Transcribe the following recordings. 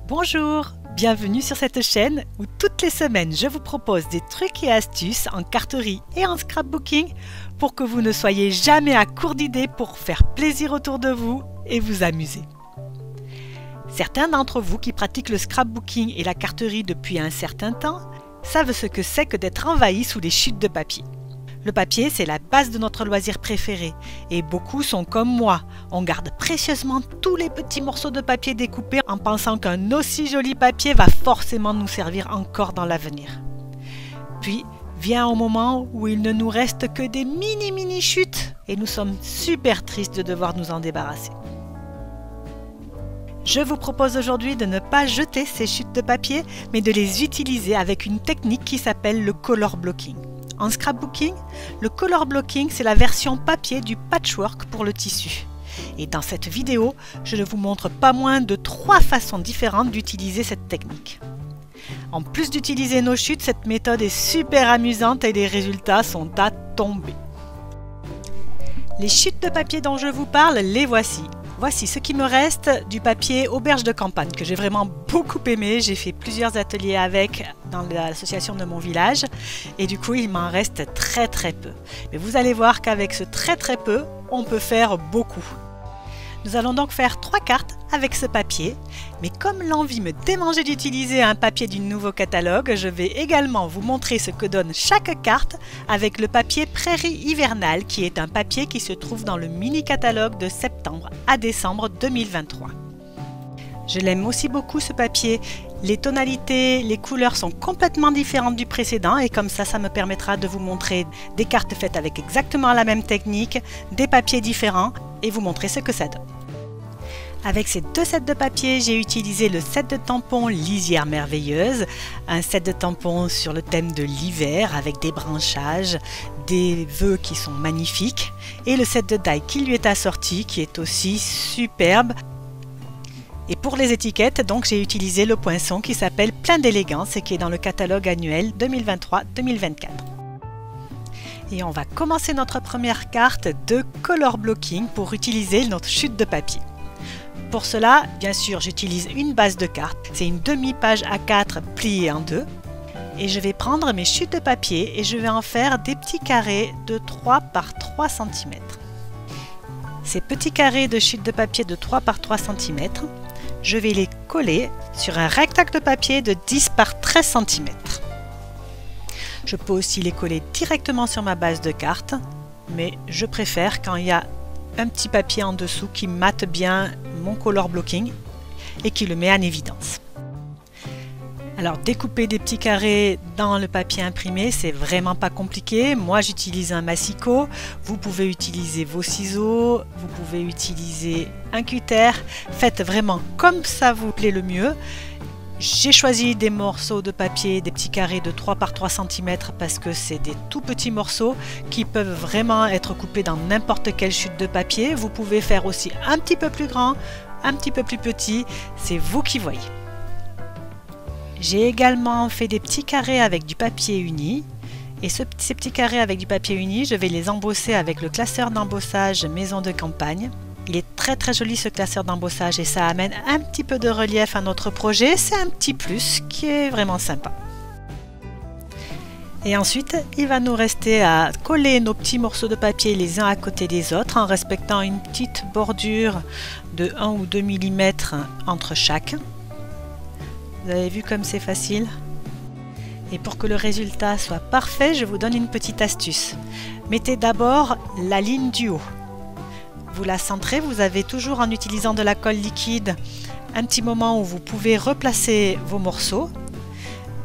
Bonjour, bienvenue sur cette chaîne où toutes les semaines je vous propose des trucs et astuces en carterie et en scrapbooking pour que vous ne soyez jamais à court d'idées pour faire plaisir autour de vous et vous amuser. Certains d'entre vous qui pratiquent le scrapbooking et la carterie depuis un certain temps savent ce que c'est que d'être envahi sous les chutes de papier. Le papier, c'est la base de notre loisir préféré et beaucoup sont comme moi. On garde précieusement tous les petits morceaux de papier découpés en pensant qu'un aussi joli papier va forcément nous servir encore dans l'avenir. Puis vient un moment où il ne nous reste que des mini chutes et nous sommes super tristes de devoir nous en débarrasser. Je vous propose aujourd'hui de ne pas jeter ces chutes de papier, mais de les utiliser avec une technique qui s'appelle le color blocking. En scrapbooking, le color blocking, c'est la version papier du patchwork pour le tissu. Et dans cette vidéo, je vous montre pas moins de 3 façons différentes d'utiliser cette technique. En plus d'utiliser nos chutes, cette méthode est super amusante et les résultats sont à tomber. Les chutes de papier dont je vous parle, les voici. Voici ce qui me reste du papier auberge de campagne que j'ai vraiment beaucoup aimé. J'ai fait plusieurs ateliers avec dans l'association de mon village et du coup il m'en reste très peu. Mais vous allez voir qu'avec ce très peu, on peut faire beaucoup. Nous allons donc faire 3 cartes avec ce papier, mais comme l'envie me démangeait d'utiliser un papier du nouveau catalogue, je vais également vous montrer ce que donne chaque carte avec le papier Prairie hivernale qui est un papier qui se trouve dans le mini catalogue de septembre à décembre 2023. Je l'aime aussi beaucoup ce papier. Les tonalités, les couleurs sont complètement différentes du précédent et comme ça me permettra de vous montrer des cartes faites avec exactement la même technique, des papiers différents et vous montrer ce que ça donne. Avec ces 2 sets de papier, j'ai utilisé le set de tampons Lisière merveilleuse, un set de tampons sur le thème de l'hiver avec des branchages, des vœux qui sont magnifiques et le set de die qui lui est assorti qui est aussi superbe. Et pour les étiquettes, donc j'ai utilisé le poinçon qui s'appelle Plein d'élégance et qui est dans le catalogue annuel 2023-2024. Et on va commencer notre première carte de color blocking pour utiliser notre chute de papier. Pour cela, bien sûr, j'utilise une base de carte. C'est une demi-page A4 pliée en 2. Et je vais prendre mes chutes de papier et je vais en faire des petits carrés de 3 par 3 cm. Ces petits carrés de chutes de papier de 3 par 3 cm, je vais les coller sur un rectangle de papier de 10 par 13 cm. Je peux aussi les coller directement sur ma base de carte, mais je préfère quand il y a un petit papier en dessous qui mate bien mon color blocking et qui le met en évidence. Alors découper des petits carrés dans le papier imprimé, c'est vraiment pas compliqué. Moi j'utilise un massicot, vous pouvez utiliser vos ciseaux, vous pouvez utiliser un cutter, faites vraiment comme ça vous plaît le mieux. J'ai choisi des morceaux de papier, des petits carrés de 3 par 3 cm parce que c'est des tout petits morceaux qui peuvent vraiment être coupés dans n'importe quelle chute de papier. Vous pouvez faire aussi un petit peu plus grand, un petit peu plus petit, c'est vous qui voyez. J'ai également fait des petits carrés avec du papier uni et ces petits carrés avec du papier uni, je vais les embosser avec le classeur d'embossage Maison de Campagne. Il est très joli ce classeur d'embossage et ça amène un petit peu de relief à notre projet, c'est un petit plus qui est vraiment sympa. Et ensuite, il va nous rester à coller nos petits morceaux de papier les uns à côté des autres en respectant une petite bordure de 1 ou 2 mm entre chaque. Vous avez vu comme c'est facile? Et pour que le résultat soit parfait, je vous donne une petite astuce. Mettez d'abord la ligne du haut. Vous la centrez, vous avez toujours en utilisant de la colle liquide un petit moment où vous pouvez replacer vos morceaux.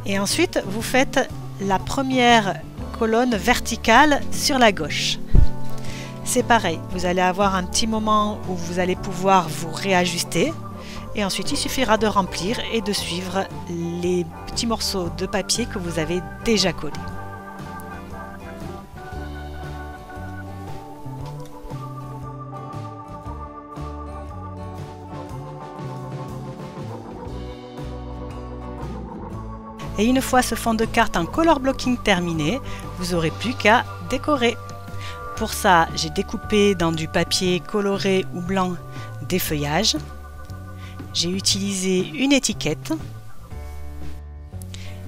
Et ensuite, vous faites la première colonne verticale sur la gauche. C'est pareil, vous allez avoir un petit moment où vous allez pouvoir vous réajuster. Et ensuite, il suffira de remplir et de suivre les petits morceaux de papier que vous avez déjà collés. Et une fois ce fond de carte en color blocking terminé, vous n'aurez plus qu'à décorer. Pour ça, j'ai découpé dans du papier coloré ou blanc des feuillages. j'ai utilisé une étiquette.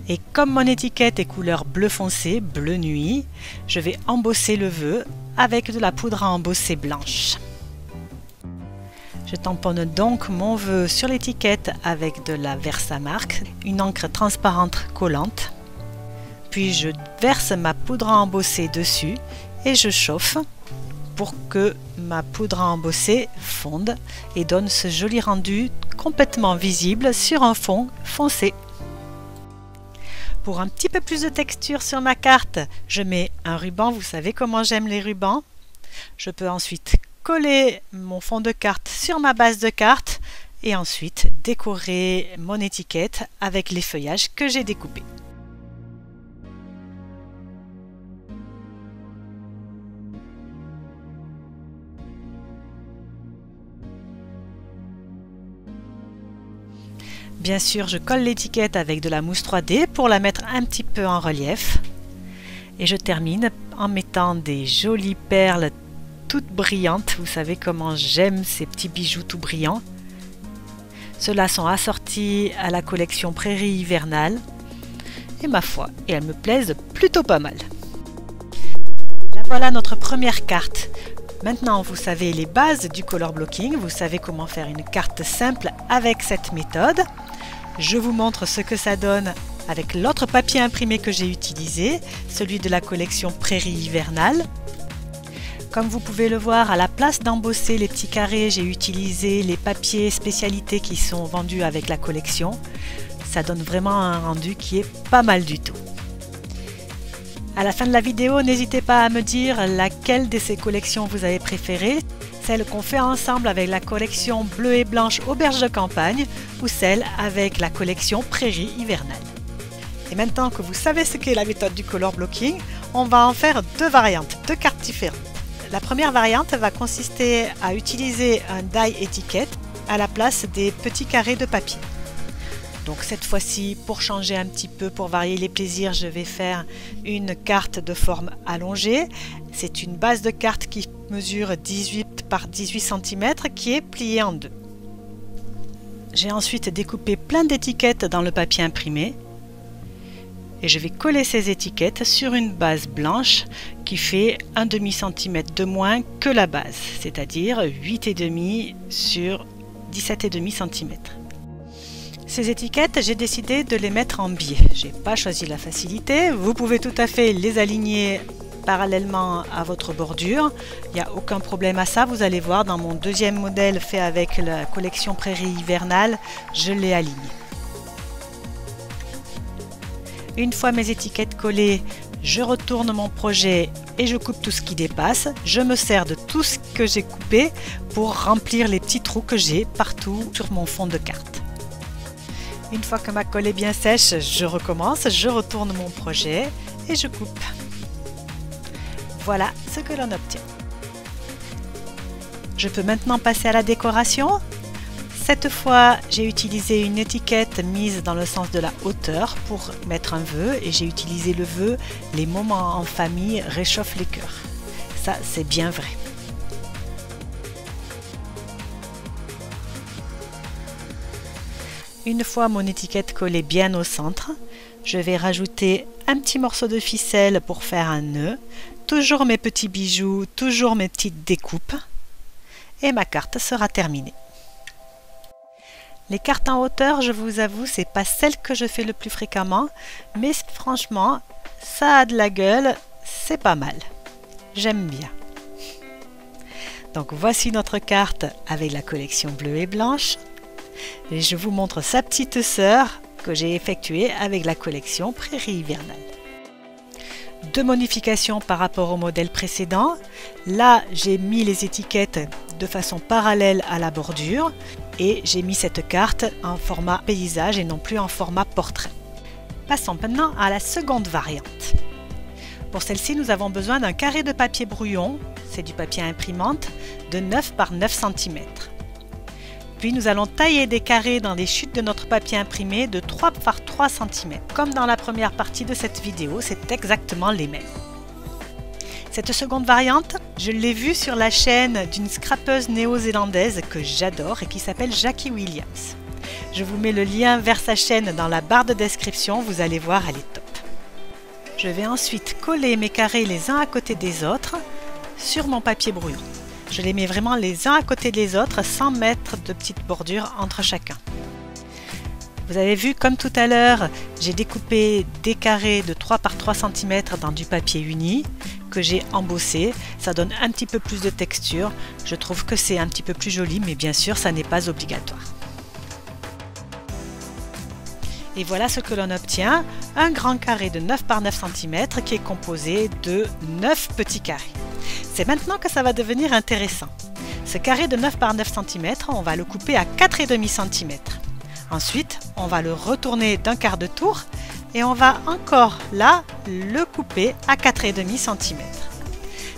Et comme mon étiquette est couleur bleu foncé, bleu nuit, je vais embosser le vœu avec de la poudre à embosser blanche. Je tamponne donc mon vœu sur l'étiquette avec de la Versamark, une encre transparente collante. Puis je verse ma poudre à embosser dessus et je chauffe pour que ma poudre à embosser fonde et donne ce joli rendu complètement visible sur un fond foncé. Pour un petit peu plus de texture sur ma carte, je mets un ruban. Vous savez comment j'aime les rubans. Je peux ensuite coller mon fond de carte sur ma base de carte et ensuite décorer mon étiquette avec les feuillages que j'ai découpés. Bien sûr, je colle l'étiquette avec de la mousse 3D pour la mettre un petit peu en relief. Et je termine en mettant des jolies perles toutes brillantes. Vous savez comment j'aime ces petits bijoux tout brillants. Ceux-là sont assortis à la collection Prairie hivernale. Et ma foi, elles me plaisent plutôt pas mal. Là voilà notre première carte. Maintenant, vous savez les bases du color blocking. Vous savez comment faire une carte simple avec cette méthode. Je vous montre ce que ça donne avec l'autre papier imprimé que j'ai utilisé, celui de la collection Prairie hivernale. Comme vous pouvez le voir, à la place d'embosser les petits carrés, j'ai utilisé les papiers spécialités qui sont vendus avec la collection. Ça donne vraiment un rendu qui est pas mal du tout. À la fin de la vidéo, n'hésitez pas à me dire laquelle de ces collections vous avez préférée, celle qu'on fait ensemble avec la collection bleu et blanche auberge de campagne ou celle avec la collection Prairie hivernale. Et maintenant que vous savez ce qu'est la méthode du color blocking, on va en faire deux variantes, deux cartes différentes. La première variante va consister à utiliser un die étiquette à la place des petits carrés de papier. Donc cette fois-ci, pour changer un petit peu, pour varier les plaisirs, je vais faire une carte de forme allongée. C'est une base de carte qui mesure 18 par 18 cm qui est pliée en deux. J'ai ensuite découpé plein d'étiquettes dans le papier imprimé. Et je vais coller ces étiquettes sur une base blanche qui fait un demi-centimètre de moins que la base, c'est-à-dire 8,5 sur 17,5 cm. Ces étiquettes, j'ai décidé de les mettre en biais. J'ai pas choisi la facilité. Vous pouvez tout à fait les aligner parallèlement à votre bordure. Il n'y a aucun problème à ça. Vous allez voir dans mon deuxième modèle fait avec la collection Prairie hivernale, je l'ai aligné. Une fois mes étiquettes collées, je retourne mon projet et je coupe tout ce qui dépasse. Je me sers de tout ce que j'ai coupé pour remplir les petits trous que j'ai partout sur mon fond de carte. Une fois que ma colle est bien sèche, je recommence, je retourne mon projet et je coupe. Voilà ce que l'on obtient. Je peux maintenant passer à la décoration. Cette fois, j'ai utilisé une étiquette mise dans le sens de la hauteur pour mettre un vœu et j'ai utilisé le vœu « Les moments en famille réchauffent les cœurs ». Ça, c'est bien vrai. Une fois mon étiquette collée bien au centre, je vais rajouter un petit morceau de ficelle pour faire un nœud, toujours mes petits bijoux, toujours mes petites découpes, et ma carte sera terminée. Les cartes en hauteur, je vous avoue, c'est pas celle que je fais le plus fréquemment, mais franchement, ça a de la gueule, c'est pas mal. J'aime bien. Donc voici notre carte avec la collection bleue et blanche. Et je vous montre sa petite sœur que j'ai effectuée avec la collection Prairie hivernale. Deux modifications par rapport au modèle précédent. Là, j'ai mis les étiquettes de façon parallèle à la bordure et j'ai mis cette carte en format paysage et non plus en format portrait. Passons maintenant à la seconde variante. Pour celle-ci, nous avons besoin d'un carré de papier brouillon, c'est du papier imprimante, de 9 par 9 cm. Puis nous allons tailler des carrés dans les chutes de notre papier imprimé de 3 par 3 cm. Comme dans la première partie de cette vidéo, c'est exactement les mêmes. Cette seconde variante, je l'ai vue sur la chaîne d'une scrapeuse néo-zélandaise que j'adore et qui s'appelle Jackie Williams. Je vous mets le lien vers sa chaîne dans la barre de description, vous allez voir, elle est top. Je vais ensuite coller mes carrés les uns à côté des autres sur mon papier brouillon. Je les mets vraiment les uns à côté des autres sans mettre de petites bordures entre chacun. Vous avez vu, comme tout à l'heure, j'ai découpé des carrés de 3 par 3 cm dans du papier uni que j'ai embossé. Ça donne un petit peu plus de texture. Je trouve que c'est un petit peu plus joli, mais bien sûr, ça n'est pas obligatoire. Et voilà ce que l'on obtient, un grand carré de 9 par 9 cm qui est composé de 9 petits carrés. C'est maintenant que ça va devenir intéressant. Ce carré de 9 par 9 cm, on va le couper à 4,5 cm. Ensuite, on va le retourner d'un quart de tour et on va encore là le couper à 4,5 cm.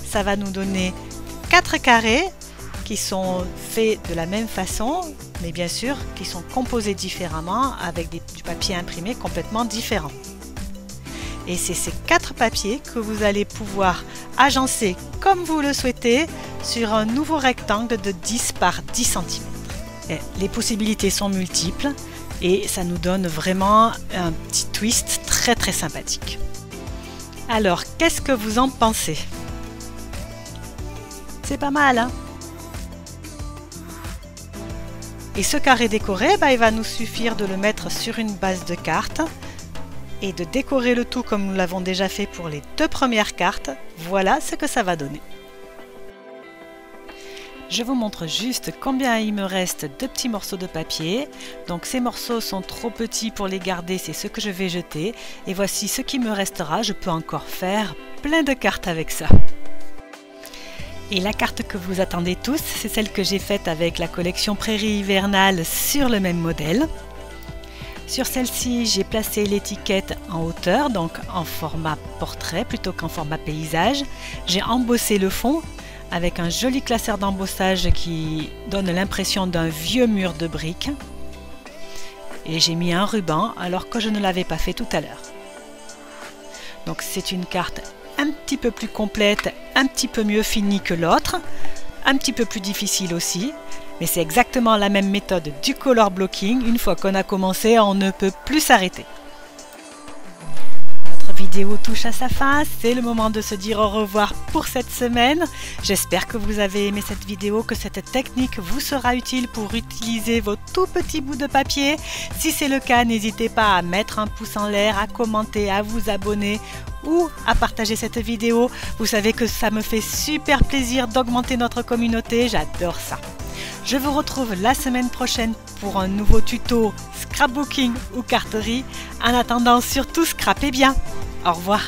Ça va nous donner 4 carrés qui sont faits de la même façon, mais bien sûr qui sont composés différemment avec du papier imprimé complètement différent. Et c'est ces 4 papiers que vous allez pouvoir agencer comme vous le souhaitez sur un nouveau rectangle de 10 par 10 cm. Et les possibilités sont multiples et ça nous donne vraiment un petit twist très très sympathique. Alors, qu'est-ce que vous en pensez? C'est pas mal, hein? Et ce carré décoré, il va nous suffire de le mettre sur une base de cartes et de décorer le tout comme nous l'avons déjà fait pour les 2 premières cartes. Voilà ce que ça va donner. Je vous montre juste combien il me reste de petits morceaux de papier. Donc ces morceaux sont trop petits pour les garder, c'est ce que je vais jeter. Et voici ce qui me restera, je peux encore faire plein de cartes avec ça. Et la carte que vous attendez tous, c'est celle que j'ai faite avec la collection Prairie hivernale sur le même modèle. Sur celle-ci, j'ai placé l'étiquette en hauteur, donc en format portrait plutôt qu'en format paysage. J'ai embossé le fond avec un joli classeur d'embossage qui donne l'impression d'un vieux mur de briques. Et j'ai mis un ruban alors que je ne l'avais pas fait tout à l'heure. Donc c'est une carte un petit peu plus complète, un petit peu mieux finie que l'autre, un petit peu plus difficile aussi, mais c'est exactement la même méthode du color blocking. Une fois qu'on a commencé, on ne peut plus s'arrêter. Notre vidéo touche à sa fin, c'est le moment de se dire au revoir pour cette semaine. J'espère que vous avez aimé cette vidéo, que cette technique vous sera utile pour utiliser vos tout petits bouts de papier. Si c'est le cas, n'hésitez pas à mettre un pouce en l'air, à commenter, à vous abonner ou à partager cette vidéo. Vous savez que ça me fait super plaisir d'augmenter notre communauté, j'adore ça. Je vous retrouve la semaine prochaine pour un nouveau tuto scrapbooking ou carterie. En attendant, surtout scrapez bien. Au revoir.